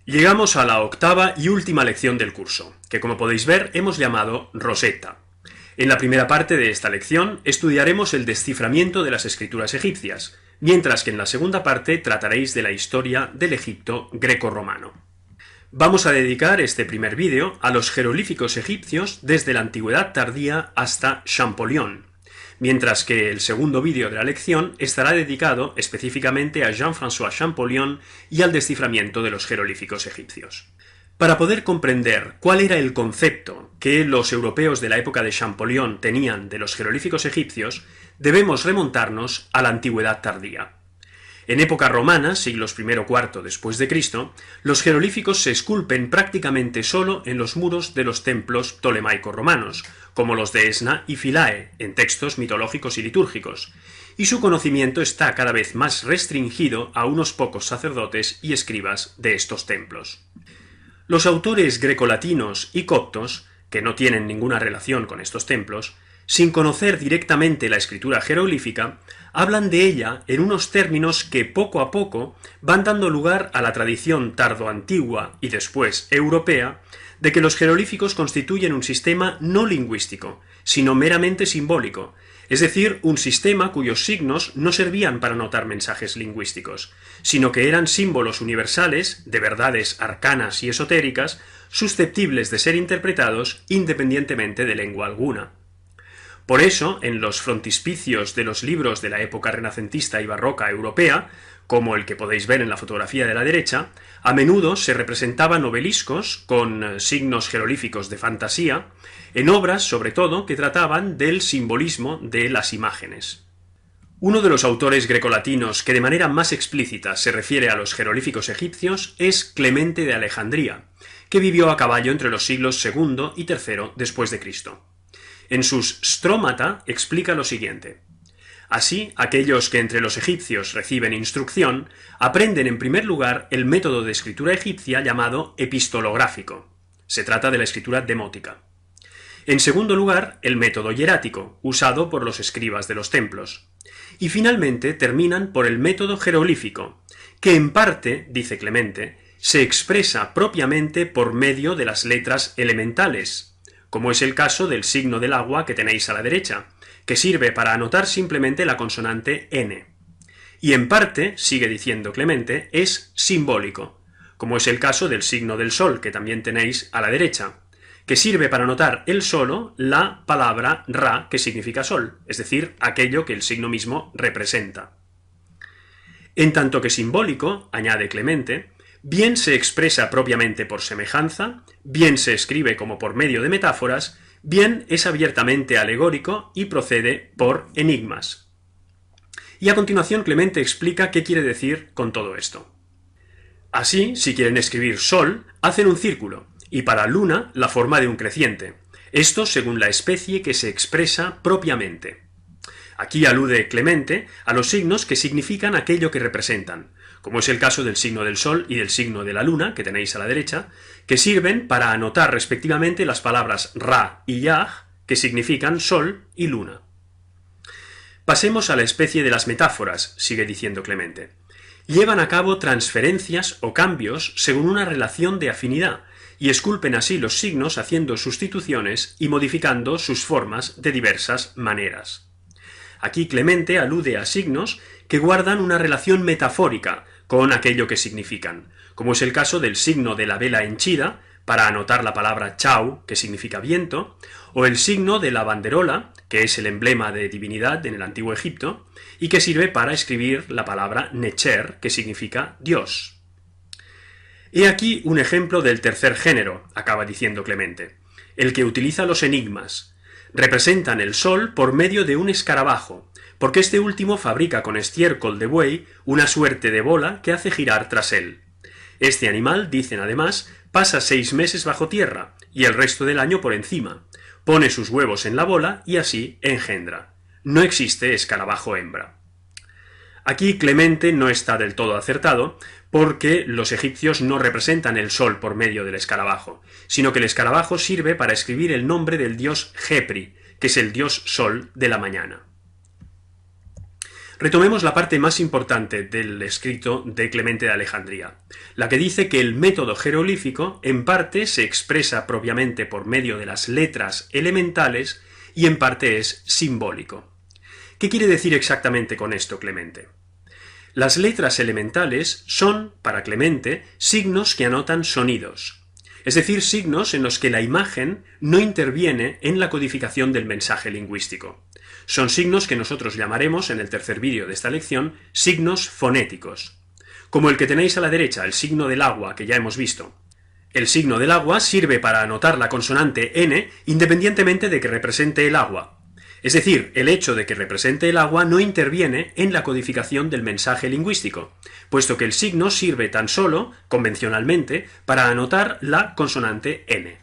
Llegamos a la octava y última lección del curso, que como podéis ver hemos llamado Rosetta. En la primera parte de esta lección estudiaremos el desciframiento de las escrituras egipcias, mientras que en la segunda parte trataréis de la historia del Egipto greco-romano. Vamos a dedicar este primer vídeo a los jeroglíficos egipcios desde la antigüedad tardía hasta Champollion, mientras que el segundo vídeo de la lección estará dedicado específicamente a Jean-François Champollion y al desciframiento de los jeroglíficos egipcios. Para poder comprender cuál era el concepto que los europeos de la época de Champollion tenían de los jeroglíficos egipcios, debemos remontarnos a la antigüedad tardía. En época romana, siglos I o IV después de Cristo, los jeroglíficos se esculpen prácticamente solo en los muros de los templos ptolemaicos romanos, como los de Esna y Philae, en textos mitológicos y litúrgicos, y su conocimiento está cada vez más restringido a unos pocos sacerdotes y escribas de estos templos. Los autores grecolatinos y coptos, que no tienen ninguna relación con estos templos, sin conocer directamente la escritura jeroglífica, hablan de ella en unos términos que poco a poco van dando lugar a la tradición tardoantigua y después europea de que los jeroglíficos constituyen un sistema no lingüístico, sino meramente simbólico, es decir, un sistema cuyos signos no servían para notar mensajes lingüísticos, sino que eran símbolos universales de verdades arcanas y esotéricas susceptibles de ser interpretados independientemente de lengua alguna. Por eso, en los frontispicios de los libros de la época renacentista y barroca europea, como el que podéis ver en la fotografía de la derecha, a menudo se representaban obeliscos con signos jeroglíficos de fantasía, en obras, sobre todo, que trataban del simbolismo de las imágenes. Uno de los autores grecolatinos que de manera más explícita se refiere a los jeroglíficos egipcios es Clemente de Alejandría, que vivió a caballo entre los siglos II y III después de Cristo. En sus Stromata explica lo siguiente: así, aquellos que entre los egipcios reciben instrucción, aprenden en primer lugar el método de escritura egipcia llamado epistolográfico. Se trata de la escritura demótica. En segundo lugar, el método hierático, usado por los escribas de los templos. Y finalmente terminan por el método jeroglífico, que en parte, dice Clemente, se expresa propiamente por medio de las letras elementales, como es el caso del signo del agua que tenéis a la derecha, que sirve para anotar simplemente la consonante N. Y en parte, sigue diciendo Clemente, es simbólico, como es el caso del signo del sol que también tenéis a la derecha, que sirve para anotar él solo la palabra Ra, que significa sol, es decir, aquello que el signo mismo representa. En tanto que simbólico, añade Clemente, bien se expresa propiamente por semejanza, bien se escribe como por medio de metáforas, bien es abiertamente alegórico y procede por enigmas. Y a continuación Clemente explica qué quiere decir con todo esto. Así, si quieren escribir sol, hacen un círculo, y para luna la forma de un creciente, esto según la especie que se expresa propiamente. Aquí alude Clemente a los signos que significan aquello que representan, como es el caso del signo del sol y del signo de la luna, que tenéis a la derecha, que sirven para anotar respectivamente las palabras Ra y Yah, que significan sol y luna. Pasemos a la especie de las metáforas, sigue diciendo Clemente. Llevan a cabo transferencias o cambios según una relación de afinidad, y esculpen así los signos haciendo sustituciones y modificando sus formas de diversas maneras. Aquí Clemente alude a signos que guardan una relación metafórica con aquello que significan, como es el caso del signo de la vela henchida, para anotar la palabra chau, que significa viento, o el signo de la banderola, que es el emblema de divinidad en el antiguo Egipto, y que sirve para escribir la palabra necher, que significa Dios. He aquí un ejemplo del tercer género, acaba diciendo Clemente, el que utiliza los enigmas. Representan el sol por medio de un escarabajo, porque este último fabrica con estiércol de buey una suerte de bola que hace girar tras él. Este animal, dicen además, pasa 6 meses bajo tierra y el resto del año por encima, pone sus huevos en la bola y así engendra. No existe escarabajo hembra. Aquí Clemente no está del todo acertado, porque los egipcios no representan el sol por medio del escarabajo, sino que el escarabajo sirve para escribir el nombre del dios Jepri, que es el dios sol de la mañana. Retomemos la parte más importante del escrito de Clemente de Alejandría, la que dice que el método jeroglífico en parte se expresa propiamente por medio de las letras elementales y en parte es simbólico. ¿Qué quiere decir exactamente con esto Clemente? Las letras elementales son, para Clemente, signos que anotan sonidos, es decir, signos en los que la imagen no interviene en la codificación del mensaje lingüístico. Son signos que nosotros llamaremos, en el tercer vídeo de esta lección, signos fonéticos. Como el que tenéis a la derecha, el signo del agua, que ya hemos visto. El signo del agua sirve para anotar la consonante N independientemente de que represente el agua. Es decir, el hecho de que represente el agua no interviene en la codificación del mensaje lingüístico, puesto que el signo sirve tan solo, convencionalmente, para anotar la consonante N.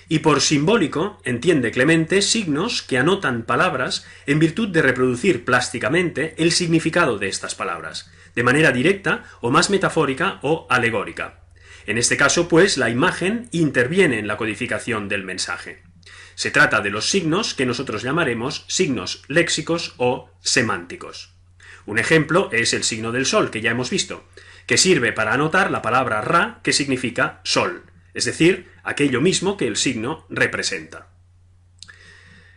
Y por simbólico entiende Clemente signos que anotan palabras en virtud de reproducir plásticamente el significado de estas palabras, de manera directa o más metafórica o alegórica. En este caso, pues, la imagen interviene en la codificación del mensaje. Se trata de los signos que nosotros llamaremos signos léxicos o semánticos. Un ejemplo es el signo del sol, que ya hemos visto, que sirve para anotar la palabra ra, que significa sol, es decir, aquello mismo que el signo representa.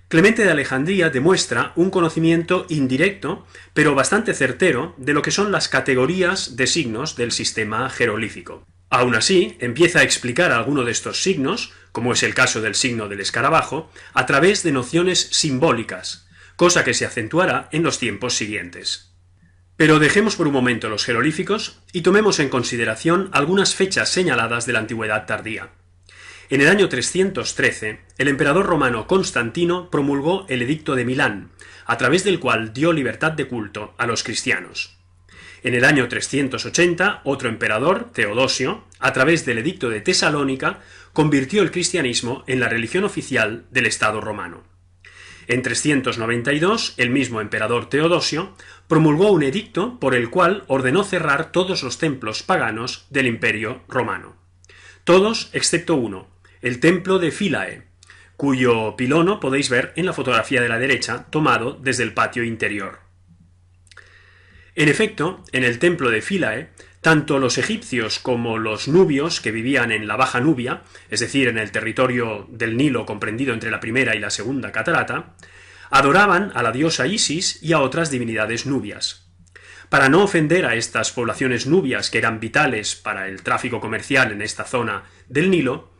Clemente de Alejandría demuestra un conocimiento indirecto, pero bastante certero, de lo que son las categorías de signos del sistema jeroglífico. Aún así, empieza a explicar alguno de estos signos, como es el caso del signo del escarabajo, a través de nociones simbólicas, cosa que se acentuará en los tiempos siguientes. Pero dejemos por un momento los jeroglíficos y tomemos en consideración algunas fechas señaladas de la antigüedad tardía. En el año 313, el emperador romano Constantino promulgó el Edicto de Milán, a través del cual dio libertad de culto a los cristianos. En el año 380, otro emperador, Teodosio, a través del Edicto de Tesalónica, convirtió el cristianismo en la religión oficial del Estado romano. En 392, el mismo emperador Teodosio promulgó un edicto por el cual ordenó cerrar todos los templos paganos del Imperio romano. Todos excepto uno, el templo de Philae, cuyo pilono podéis ver en la fotografía de la derecha, tomado desde el patio interior. En efecto, en el templo de Philae, tanto los egipcios como los nubios que vivían en la Baja Nubia, es decir, en el territorio del Nilo comprendido entre la primera y la segunda catarata, adoraban a la diosa Isis y a otras divinidades nubias. Para no ofender a estas poblaciones nubias que eran vitales para el tráfico comercial en esta zona del Nilo,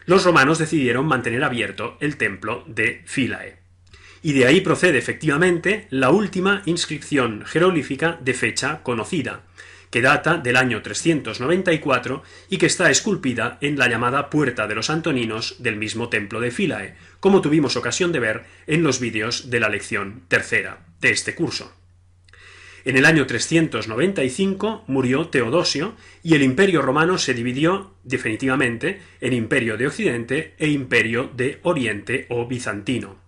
los romanos decidieron mantener abierto el templo de Philae. Y de ahí procede efectivamente la última inscripción jeroglífica de fecha conocida, que data del año 394 y que está esculpida en la llamada Puerta de los Antoninos del mismo templo de Philae, como tuvimos ocasión de ver en los vídeos de la lección tercera de este curso. En el año 395 murió Teodosio y el Imperio romano se dividió definitivamente en Imperio de Occidente e Imperio de Oriente o bizantino.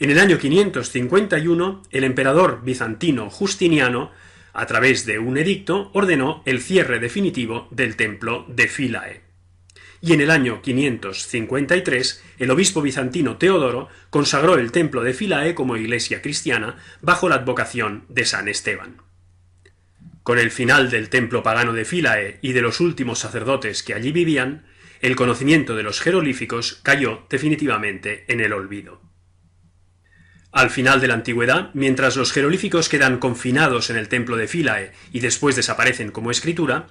En el año 551, el emperador bizantino Justiniano, a través de un edicto, ordenó el cierre definitivo del templo de Philae. Y en el año 553, el obispo bizantino Teodoro consagró el templo de Philae como iglesia cristiana bajo la advocación de San Esteban. Con el final del templo pagano de Philae y de los últimos sacerdotes que allí vivían, el conocimiento de los jeroglíficos cayó definitivamente en el olvido. Al final de la antigüedad, mientras los jeroglíficos quedan confinados en el templo de Philae y después desaparecen como escritura,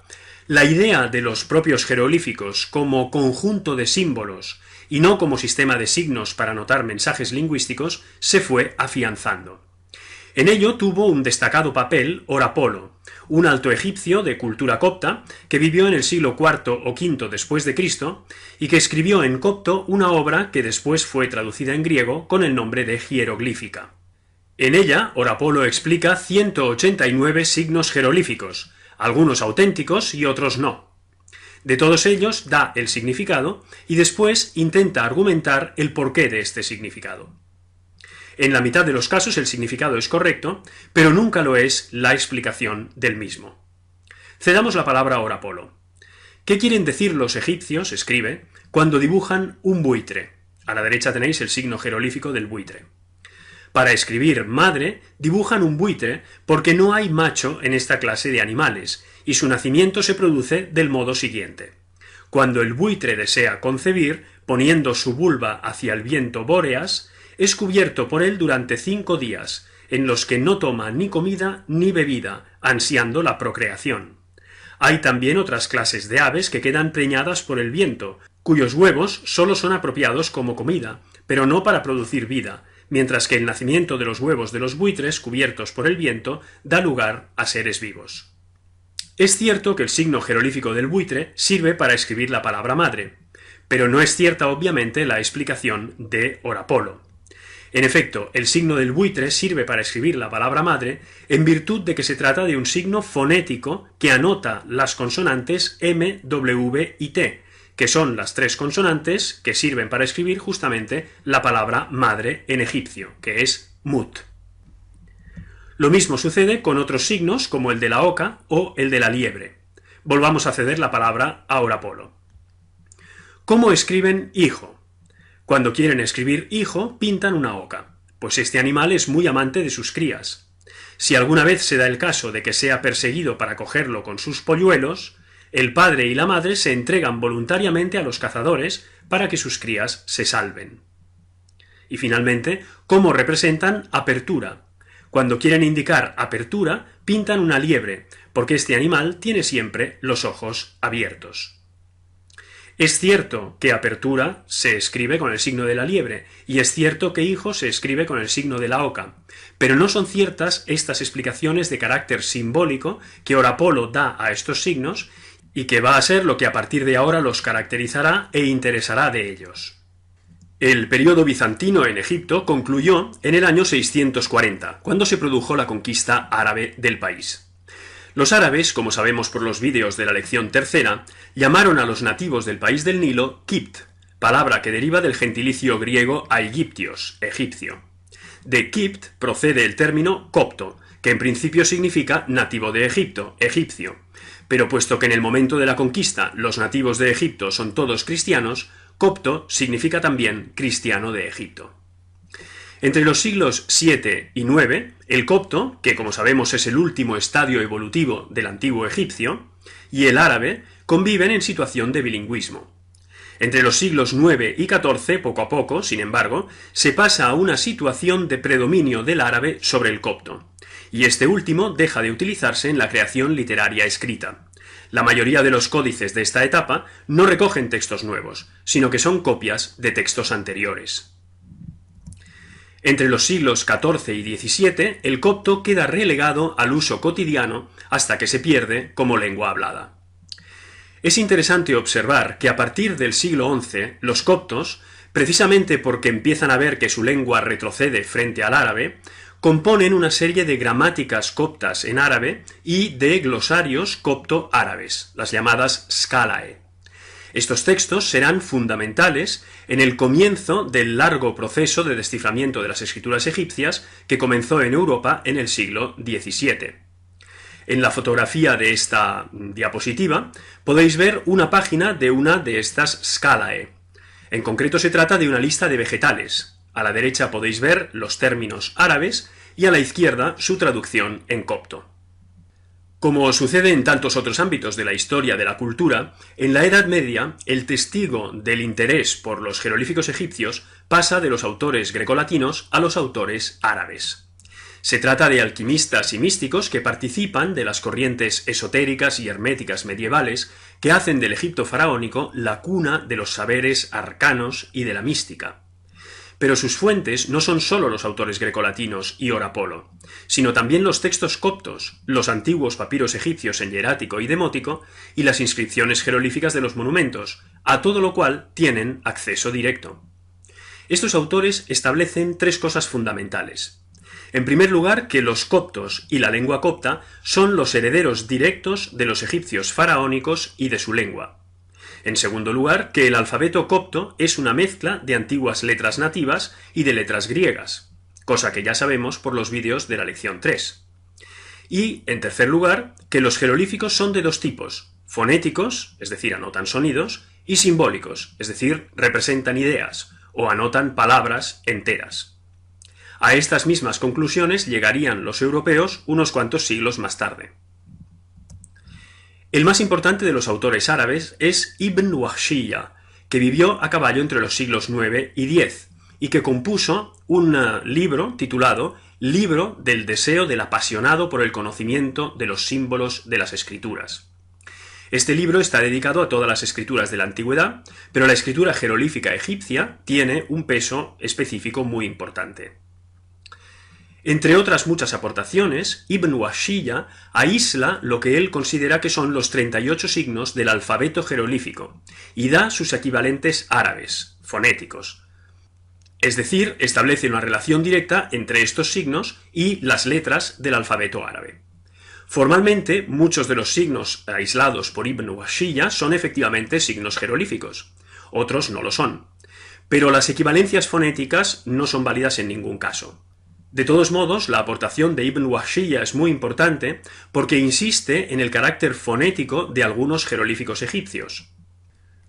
la idea de los propios jeroglíficos como conjunto de símbolos y no como sistema de signos para anotar mensajes lingüísticos se fue afianzando. En ello tuvo un destacado papel Orapolo, un alto egipcio de cultura copta que vivió en el siglo IV o V después de Cristo y que escribió en copto una obra que después fue traducida en griego con el nombre de Hieroglífica. En ella, Orapolo explica 189 signos jeroglíficos, algunos auténticos y otros no. De todos ellos da el significado y después intenta argumentar el porqué de este significado. En la mitad de los casos el significado es correcto, pero nunca lo es la explicación del mismo. Cedamos la palabra a Orapolo. ¿Qué quieren decir los egipcios, escribe, cuando dibujan un buitre? A la derecha tenéis el signo jeroglífico del buitre. Para escribir madre, dibujan un buitre porque no hay macho en esta clase de animales, y su nacimiento se produce del modo siguiente. Cuando el buitre desea concebir, poniendo su vulva hacia el viento Bóreas, es cubierto por él durante 5 días, en los que no toma ni comida ni bebida, ansiando la procreación. Hay también otras clases de aves que quedan preñadas por el viento, cuyos huevos solo son apropiados como comida, pero no para producir vida, mientras que el nacimiento de los huevos de los buitres cubiertos por el viento da lugar a seres vivos. Es cierto que el signo jerolífico del buitre sirve para escribir la palabra madre, pero no es cierta obviamente la explicación de Orapolo. En efecto, el signo del buitre sirve para escribir la palabra madre en virtud de que se trata de un signo fonético que anota las consonantes M, W y T, que son las 3 consonantes que sirven para escribir justamente la palabra madre en egipcio, que es Mut. Lo mismo sucede con otros signos como el de la oca o el de la liebre. Volvamos a ceder la palabra a Orapolo. ¿Cómo escriben hijo? Cuando quieren escribir hijo, pintan una oca, pues este animal es muy amante de sus crías. Si alguna vez se da el caso de que sea perseguido para cogerlo con sus polluelos, el padre y la madre se entregan voluntariamente a los cazadores para que sus crías se salven. Y finalmente, ¿cómo representan apertura? Cuando quieren indicar apertura, pintan una liebre, porque este animal tiene siempre los ojos abiertos. Es cierto que apertura se escribe con el signo de la liebre, y es cierto que hijo se escribe con el signo de la oca, pero no son ciertas estas explicaciones de carácter simbólico que Orapolo da a estos signos, y que va a ser lo que a partir de ahora los caracterizará e interesará de ellos. El período bizantino en Egipto concluyó en el año 640, cuando se produjo la conquista árabe del país. Los árabes, como sabemos por los vídeos de la lección tercera, llamaron a los nativos del país del Nilo Kipt, palabra que deriva del gentilicio griego aegyptios, egipcio. De Kipt procede el término copto, que en principio significa nativo de Egipto, egipcio, pero puesto que en el momento de la conquista los nativos de Egipto son todos cristianos, copto significa también cristiano de Egipto. Entre los siglos VII y IX, el copto, que como sabemos es el último estadio evolutivo del antiguo egipcio, y el árabe conviven en situación de bilingüismo. Entre los siglos IX y XIV, poco a poco, sin embargo, se pasa a una situación de predominio del árabe sobre el copto, y este último deja de utilizarse en la creación literaria escrita. La mayoría de los códices de esta etapa no recogen textos nuevos, sino que son copias de textos anteriores. Entre los siglos XIV y XVII, el copto queda relegado al uso cotidiano hasta que se pierde como lengua hablada. Es interesante observar que a partir del siglo XI, los coptos, precisamente porque empiezan a ver que su lengua retrocede frente al árabe, componen una serie de gramáticas coptas en árabe y de glosarios copto-árabes, las llamadas Scalae. Estos textos serán fundamentales en el comienzo del largo proceso de desciframiento de las escrituras egipcias que comenzó en Europa en el siglo XVII. En la fotografía de esta diapositiva podéis ver una página de una de estas Scalae. En concreto se trata de una lista de vegetales. A la derecha podéis ver los términos árabes y a la izquierda su traducción en copto. Como sucede en tantos otros ámbitos de la historia de la cultura, en la Edad Media el testigo del interés por los jeroglíficos egipcios pasa de los autores grecolatinos a los autores árabes. Se trata de alquimistas y místicos que participan de las corrientes esotéricas y herméticas medievales que hacen del Egipto faraónico la cuna de los saberes arcanos y de la mística. Pero sus fuentes no son solo los autores grecolatinos y Orapolo, sino también los textos coptos, los antiguos papiros egipcios en hierático y demótico y las inscripciones jeroglíficas de los monumentos, a todo lo cual tienen acceso directo. Estos autores establecen 3 cosas fundamentales. En primer lugar, que los coptos y la lengua copta son los herederos directos de los egipcios faraónicos y de su lengua. En segundo lugar, que el alfabeto copto es una mezcla de antiguas letras nativas y de letras griegas, cosa que ya sabemos por los vídeos de la lección 3. Y, en tercer lugar, que los jeroglíficos son de 2 tipos, fonéticos, es decir, anotan sonidos, y simbólicos, es decir, representan ideas, o anotan palabras enteras. A estas mismas conclusiones llegarían los europeos unos cuantos siglos más tarde. El más importante de los autores árabes es Ibn Wahshiyya, que vivió a caballo entre los siglos IX y X, y que compuso un libro titulado Libro del deseo del apasionado por el conocimiento de los símbolos de las escrituras. Este libro está dedicado a todas las escrituras de la antigüedad, pero la escritura jeroglífica egipcia tiene un peso específico muy importante. Entre otras muchas aportaciones, Ibn Wahshiyya aísla lo que él considera que son los 38 signos del alfabeto jeroglífico y da sus equivalentes árabes, fonéticos. Es decir, establece una relación directa entre estos signos y las letras del alfabeto árabe. Formalmente, muchos de los signos aislados por Ibn Wahshiyya son efectivamente signos jeroglíficos, otros no lo son, pero las equivalencias fonéticas no son válidas en ningún caso. De todos modos, la aportación de Ibn Wahshiyya es muy importante porque insiste en el carácter fonético de algunos jeroglíficos egipcios,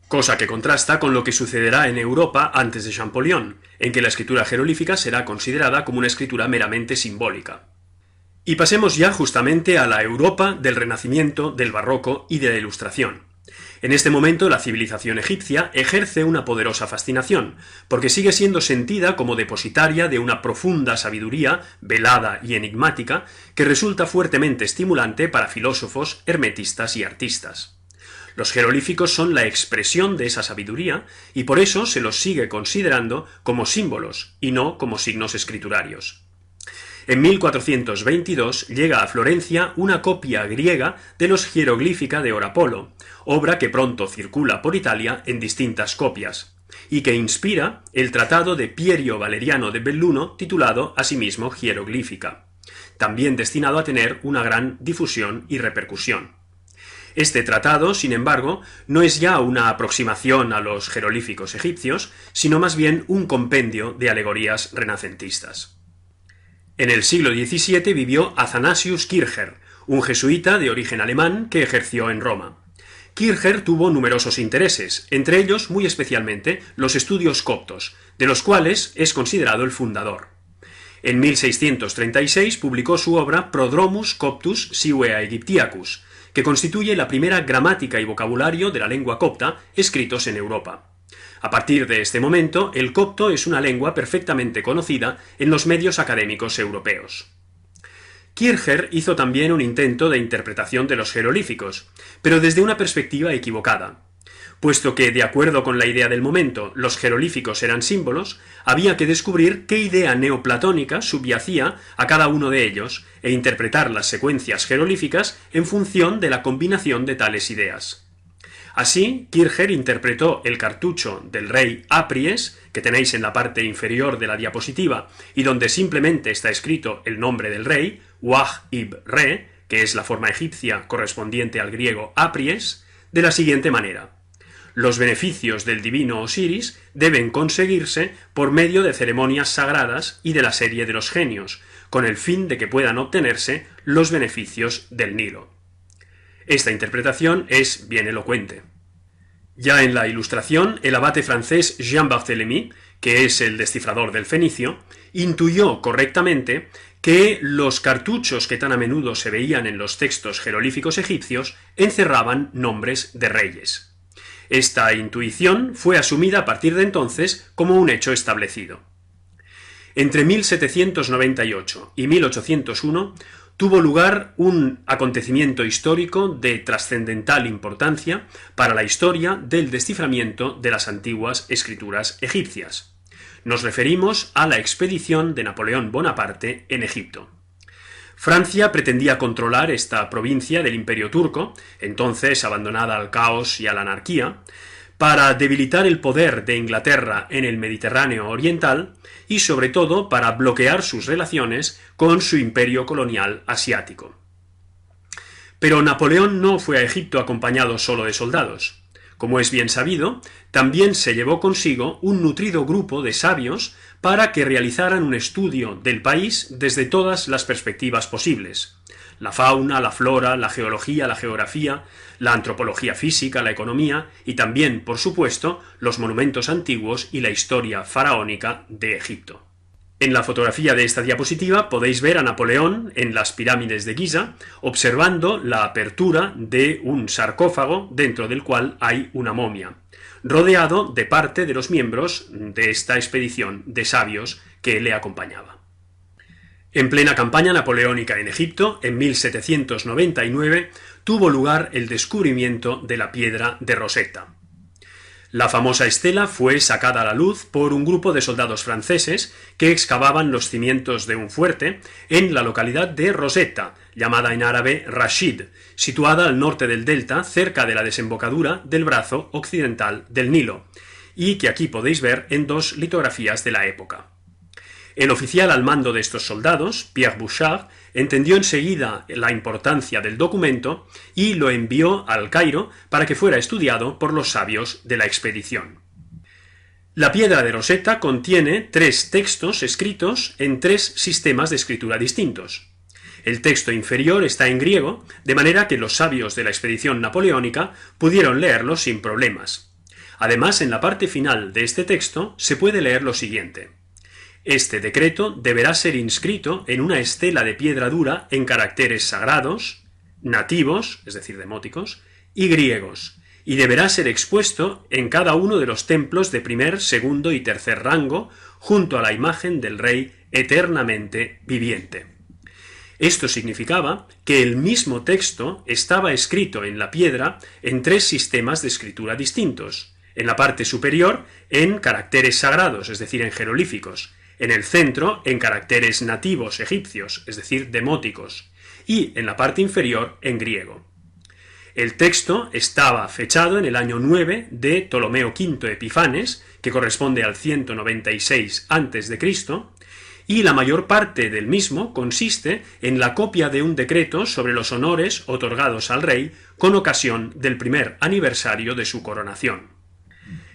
cosa que contrasta con lo que sucederá en Europa antes de Champollion, en que la escritura jeroglífica será considerada como una escritura meramente simbólica. Y pasemos ya justamente a la Europa del Renacimiento, del Barroco y de la Ilustración. En este momento la civilización egipcia ejerce una poderosa fascinación, porque sigue siendo sentida como depositaria de una profunda sabiduría, velada y enigmática, que resulta fuertemente estimulante para filósofos, hermetistas y artistas. Los jeroglíficos son la expresión de esa sabiduría, y por eso se los sigue considerando como símbolos, y no como signos escriturarios. En 1422 llega a Florencia una copia griega de los Hieroglífica de Orapolo, obra que pronto circula por Italia en distintas copias, y que inspira el tratado de Pierio Valeriano de Belluno titulado asimismo Hieroglífica, también destinado a tener una gran difusión y repercusión. Este tratado, sin embargo, no es ya una aproximación a los jeroglíficos egipcios, sino más bien un compendio de alegorías renacentistas. En el siglo XVII vivió Athanasius Kircher, un jesuita de origen alemán que ejerció en Roma. Kircher tuvo numerosos intereses, entre ellos muy especialmente los estudios coptos, de los cuales es considerado el fundador. En 1636 publicó su obra Prodromus Coptus Sive Aegyptiacus, que constituye la primera gramática y vocabulario de la lengua copta escritos en Europa. A partir de este momento, el copto es una lengua perfectamente conocida en los medios académicos europeos. Kircher hizo también un intento de interpretación de los jeroglíficos, pero desde una perspectiva equivocada. Puesto que, de acuerdo con la idea del momento, los jeroglíficos eran símbolos, había que descubrir qué idea neoplatónica subyacía a cada uno de ellos e interpretar las secuencias jeroglíficas en función de la combinación de tales ideas. Así, Kircher interpretó el cartucho del rey Apries, que tenéis en la parte inferior de la diapositiva, y donde simplemente está escrito el nombre del rey, Wah-ib-Re, que es la forma egipcia correspondiente al griego Apries, de la siguiente manera. Los beneficios del divino Osiris deben conseguirse por medio de ceremonias sagradas y de la serie de los genios, con el fin de que puedan obtenerse los beneficios del Nilo. Esta interpretación es bien elocuente. Ya en la Ilustración, el abate francés Jean-Barthélemy, que es el descifrador del fenicio, intuyó correctamente que los cartuchos que tan a menudo se veían en los textos jeroglíficos egipcios encerraban nombres de reyes. Esta intuición fue asumida a partir de entonces como un hecho establecido. Entre 1798 y 1801 tuvo lugar un acontecimiento histórico de trascendental importancia para la historia del desciframiento de las antiguas escrituras egipcias. Nos referimos a la expedición de Napoleón Bonaparte en Egipto. Francia pretendía controlar esta provincia del Imperio turco, entonces abandonada al caos y a la anarquía, para debilitar el poder de Inglaterra en el Mediterráneo oriental y sobre todo para bloquear sus relaciones con su imperio colonial asiático. Pero Napoleón no fue a Egipto acompañado solo de soldados. Como es bien sabido, también se llevó consigo un nutrido grupo de sabios para que realizaran un estudio del país desde todas las perspectivas posibles: la fauna, la flora, la geología, la geografía, la antropología física, la economía y también, por supuesto, los monumentos antiguos y la historia faraónica de Egipto. En la fotografía de esta diapositiva podéis ver a Napoleón en las pirámides de Giza, observando la apertura de un sarcófago dentro del cual hay una momia, rodeado de parte de los miembros de esta expedición de sabios que le acompañaba. En plena campaña napoleónica en Egipto, en 1799, tuvo lugar el descubrimiento de la piedra de Rosetta. La famosa estela fue sacada a la luz por un grupo de soldados franceses que excavaban los cimientos de un fuerte en la localidad de Rosetta, llamada en árabe Rashid, situada al norte del delta, cerca de la desembocadura del brazo occidental del Nilo, y que aquí podéis ver en dos litografías de la época. El oficial al mando de estos soldados, Pierre Bouchard, entendió enseguida la importancia del documento y lo envió al Cairo para que fuera estudiado por los sabios de la expedición. La piedra de Rosetta contiene 3 textos escritos en 3 sistemas de escritura distintos. El texto inferior está en griego, de manera que los sabios de la expedición napoleónica pudieron leerlo sin problemas. Además, en la parte final de este texto se puede leer lo siguiente: este decreto deberá ser inscrito en una estela de piedra dura en caracteres sagrados, nativos, es decir, demóticos, y griegos, y deberá ser expuesto en cada uno de los templos de primer, segundo y tercer rango, junto a la imagen del rey eternamente viviente. Esto significaba que el mismo texto estaba escrito en la piedra en 3 sistemas de escritura distintos: en la parte superior en caracteres sagrados, es decir, en jeroglíficos; en el centro en caracteres nativos egipcios, es decir, demóticos, y en la parte inferior en griego. El texto estaba fechado en el año 9 de Ptolomeo V Epifanes, que corresponde al 196 a.C., y la mayor parte del mismo consiste en la copia de un decreto sobre los honores otorgados al rey con ocasión del primer aniversario de su coronación.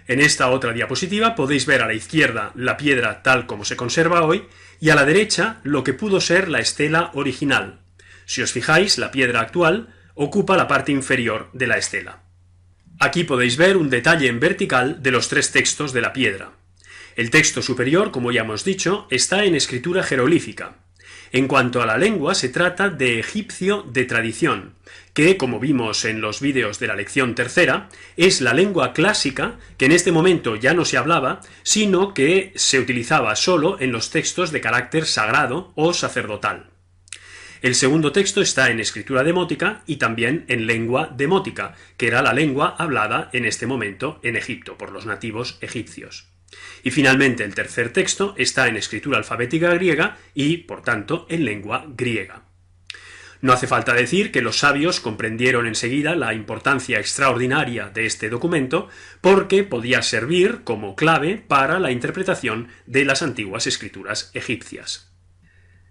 En esta otra diapositiva podéis ver a la izquierda la piedra tal como se conserva hoy y a la derecha lo que pudo ser la estela original. Si os fijáis, la piedra actual ocupa la parte inferior de la estela. Aquí podéis ver un detalle en vertical de los 3 textos de la piedra. El texto superior, como ya hemos dicho, está en escritura jeroglífica. En cuanto a la lengua, se trata de egipcio de tradición, que, como vimos en los vídeos de la lección tercera, es la lengua clásica que en este momento ya no se hablaba, sino que se utilizaba solo en los textos de carácter sagrado o sacerdotal. El segundo texto está en escritura demótica y también en lengua demótica, que era la lengua hablada en este momento en Egipto por los nativos egipcios. Y finalmente el tercer texto está en escritura alfabética griega y, por tanto, en lengua griega. No hace falta decir que los sabios comprendieron enseguida la importancia extraordinaria de este documento porque podía servir como clave para la interpretación de las antiguas escrituras egipcias.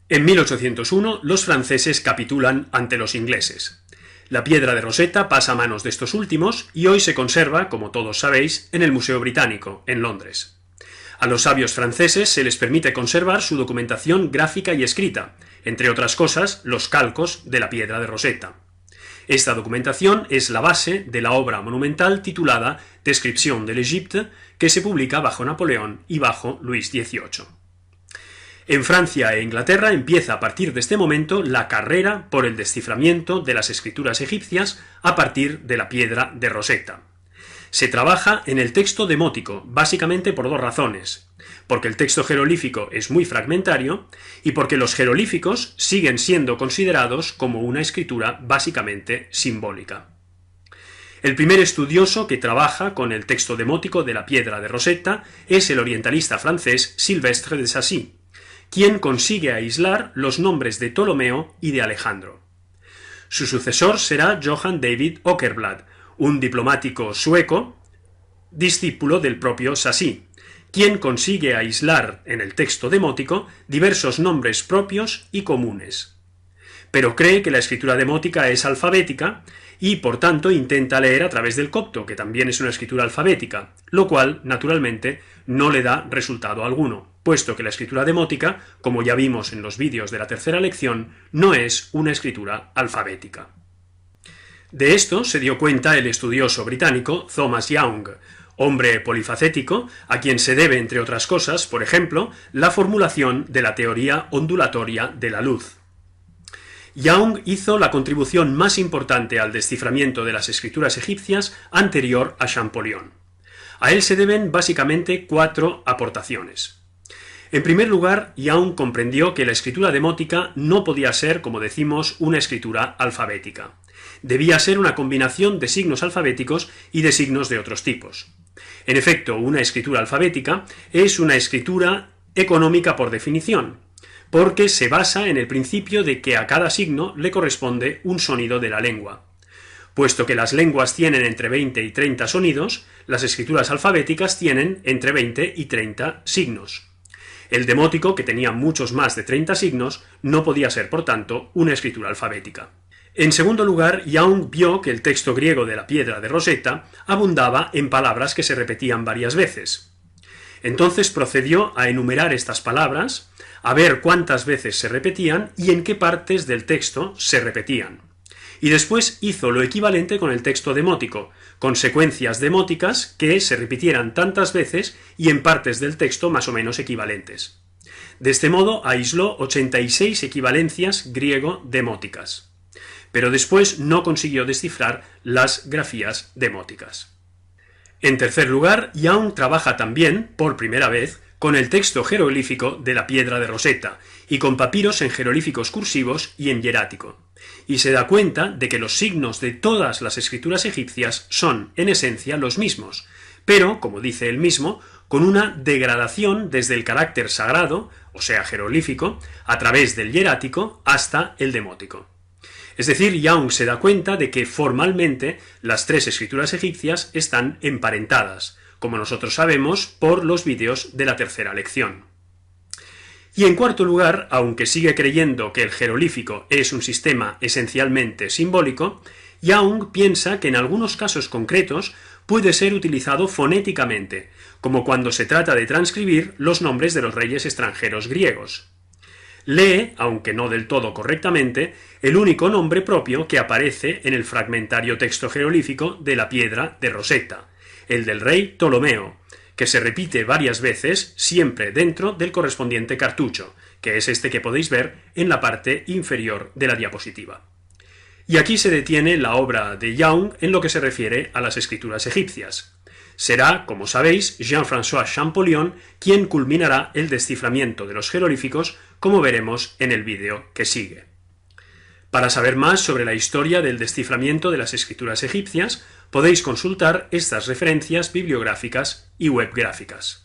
En 1801 los franceses capitulan ante los ingleses. La piedra de Rosetta pasa a manos de estos últimos y hoy se conserva, como todos sabéis, en el Museo Británico, en Londres. A los sabios franceses se les permite conservar su documentación gráfica y escrita, entre otras cosas, los calcos de la piedra de Rosetta. Esta documentación es la base de la obra monumental titulada Description de l'Égypte, que se publica bajo Napoleón y bajo Luis XVIII. En Francia e Inglaterra empieza a partir de este momento la carrera por el desciframiento de las escrituras egipcias a partir de la piedra de Rosetta. Se trabaja en el texto demótico, básicamente por 2 razones: porque el texto jeroglífico es muy fragmentario y porque los jeroglíficos siguen siendo considerados como una escritura básicamente simbólica. El primer estudioso que trabaja con el texto demótico de la piedra de Rosetta es el orientalista francés Sylvestre de Sacy, quien consigue aislar los nombres de Ptolomeo y de Alejandro. Su sucesor será Johann David Åkerblad, un diplomático sueco, discípulo del propio Sacy, quien consigue aislar en el texto demótico diversos nombres propios y comunes. Pero cree que la escritura demótica es alfabética y, por tanto, intenta leer a través del copto, que también es una escritura alfabética, lo cual, naturalmente, no le da resultado alguno, puesto que la escritura demótica, como ya vimos en los vídeos de la tercera lección, no es una escritura alfabética. De esto se dio cuenta el estudioso británico Thomas Young, hombre polifacético, a quien se debe, entre otras cosas, por ejemplo, la formulación de la teoría ondulatoria de la luz. Young hizo la contribución más importante al desciframiento de las escrituras egipcias anterior a Champollion. A él se deben básicamente 4 aportaciones. En primer lugar, Young comprendió que la escritura demótica no podía ser, como decimos, una escritura alfabética. Debía ser una combinación de signos alfabéticos y de signos de otros tipos. En efecto, una escritura alfabética es una escritura económica por definición, porque se basa en el principio de que a cada signo le corresponde un sonido de la lengua. Puesto que las lenguas tienen entre 20 y 30 sonidos, las escrituras alfabéticas tienen entre 20 y 30 signos. El demótico, que tenía muchos más de 30 signos, no podía ser, por tanto, una escritura alfabética. En segundo lugar, Young vio que el texto griego de la piedra de Rosetta abundaba en palabras que se repetían varias veces. Entonces procedió a enumerar estas palabras, a ver cuántas veces se repetían y en qué partes del texto se repetían. Y después hizo lo equivalente con el texto demótico, con secuencias demóticas que se repitieran tantas veces y en partes del texto más o menos equivalentes. De este modo aisló 86 equivalencias griego-demóticas. Pero después no consiguió descifrar las grafías demóticas. En tercer lugar, Young trabaja también, por primera vez, con el texto jeroglífico de la piedra de Rosetta y con papiros en jeroglíficos cursivos y en hierático, y se da cuenta de que los signos de todas las escrituras egipcias son, en esencia, los mismos, pero, como dice él mismo, con una degradación desde el carácter sagrado, o sea, jeroglífico, a través del hierático hasta el demótico. Es decir, Young se da cuenta de que formalmente las 3 escrituras egipcias están emparentadas, como nosotros sabemos por los vídeos de la tercera lección. Y en cuarto lugar, aunque sigue creyendo que el jeroglífico es un sistema esencialmente simbólico, Young piensa que en algunos casos concretos puede ser utilizado fonéticamente, como cuando se trata de transcribir los nombres de los reyes extranjeros griegos. Lee, aunque no del todo correctamente, el único nombre propio que aparece en el fragmentario texto jeroglífico de la piedra de Rosetta, el del rey Ptolomeo, que se repite varias veces, siempre dentro del correspondiente cartucho, que es este que podéis ver en la parte inferior de la diapositiva. Y aquí se detiene la obra de Young en lo que se refiere a las escrituras egipcias. Será, como sabéis, Jean-François Champollion quien culminará el desciframiento de los jeroglíficos, como veremos en el vídeo que sigue. Para saber más sobre la historia del desciframiento de las escrituras egipcias, podéis consultar estas referencias bibliográficas y webgráficas.